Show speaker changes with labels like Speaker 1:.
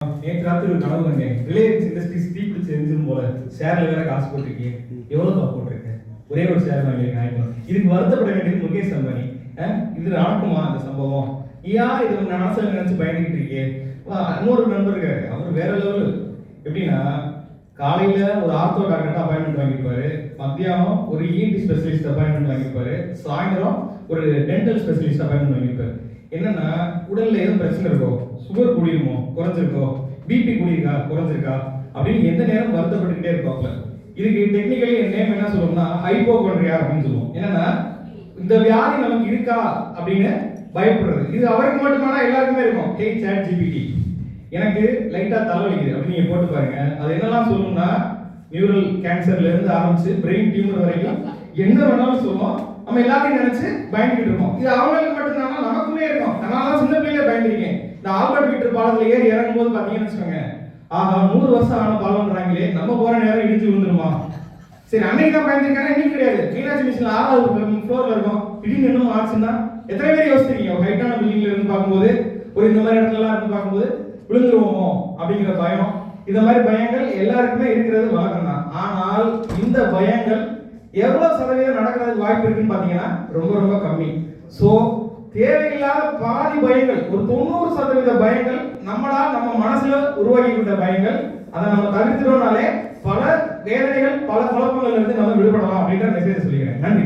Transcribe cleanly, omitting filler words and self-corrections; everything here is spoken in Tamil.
Speaker 1: நேற்று ராத்திரி ஒரு கனவு கண்டேன். ரிலையன்ஸ் இண்டஸ்ட்ரீஸ் தீப்பிடிச்சு எரிஞ்சிரும் போல. ஷேர்ல வேற காசு போட்டிருக்கீங்க. எவ்வளவு போட்டிருக்கேன்? ஒரே ஒரு ஷேர் வாங்கியிருக்கேன். இதுக்கு வருத்தப்பட வேண்டியது முகேஷ் அம்பானி. இது நடக்குமா அந்த சம்பவம்? ஏன் இது மனசுல நினைச்சு பயந்துகிட்டு இருக்கே? இன்னொரு நண்பர் இருக்காரு, அவர் வேற லெவல். எப்படின்னா, காலையில ஒரு ஆர்த்தோ டாக்டர் அப்பாயின்மெண்ட் வாங்கியிருப்பாரு, மத்தியானம் ஒரு இஎன்டி ஸ்பெஷலிஸ்ட் அப்பாயின்மெண்ட் வாங்கியிருப்பாரு, சாயந்தரம் ஒரு டென்டல் ஸ்பெஷலிஸ்ட் அப்பாயின்மெண்ட் வாங்கியிருப்பாரு. என்னன்னா, உடல்ல எதுவும் பிரச்சனை இருக்கோ, சுகர் கூடிருமோ குறைஞ்சிருக்கோ, பிபி கூடியிருக்கா குறைஞ்சிருக்கா அப்படின்னு எந்த நேரம் வருத்தப்பட்டுக்கிட்டே இருப்பாங்க. இதுக்கு டெக்னிக்கலி என் நேம் என்ன சொல்லுவோம்னா ஹைப்போகாண்ட்ரியா அப்படின்னு சொல்லுவோம். என்னன்னா, இந்த வியாதி நமக்கு இருக்கா அப்படின்னு பயப்படுறது. இது அவருக்கு மட்டுமானா எல்லாருக்குமே இருக்கும். ஹே சாட் ஜிபிடி, எனக்கு லைட்டா தலைவலிக்குது அப்படின்னு நீங்க போட்டு பாருங்க. அது என்னெல்லாம் சொல்லும்னா, நியூரல் கேன்சர்ல இருந்து ஆரம்பிச்சு பிரெயின் டியூமர் வரைக்கும் என்ன வேணாலும் சொல்லுவோம். நம்ம எல்லாத்தையும் நினைச்சு பயந்துகிட்டு இருக்கோம். இது அவங்களுக்கு மட்டும்தான், நமக்குமே இருக்கும். நான் சின்ன பிள்ளைல பயந்துருக்கேன். இந்த ஆல்பர்ட் பீட்டர் பாலத்துல ஏறி இறங்கும் போது பாத்தீங்கன்னு வச்சுக்கோங்க, ஆஹா 100 வருஷம் ஆன பாலம்ன்றாங்களே, நம்ம போற நேரம் இடிஞ்சு விழுந்துருமா? சரி, அன்னைக்கு தான் பயந்துருக்காங்க, இன்னைக்கு கிடையாது. மீனாட்சி மிஷின் 6வது ஃப்ளோர்ல இருக்கும், திடீர்னு என்னமோ ஆச்சுன்னா எத்தனை பேர் யோசிச்சிருக்கீங்க? ஒரு ஹைட்டான பில்டிங்ல இருந்து பார்க்கும்போது, ஒரு இந்த மாதிரி இடத்துல எல்லாம் இருந்து பார்க்கும்போது விழுந்துருவோமோ அப்படிங்கிற பயம். இந்த மாதிரி பயங்கள் எல்லாருக்குமே இருக்கிறது வழக்கம் தான். ஆனால் இந்த பயங்கள் எவ்வளவு சதவீதம் நடக்கிறதுக்கு வாய்ப்பு இருக்குன்னு பாத்தீங்கன்னா ரொம்ப ரொம்ப கம்மி. சோ தேவையில்லாத பாதி பயங்கள், ஒரு 90% பயங்கள் நம்மளால் நம்ம மனசுல உருவாக்கிவிட்ட பயங்கள். அதை நம்ம தவிர்த்துட்டோம்னாலே பல வேதனைகள், பல குழப்பங்கள்ல இருந்து நம்ம விடுபடலாம் அப்படின்ற மெசேஜ் சொல்லிக்கிறேன். நன்றி.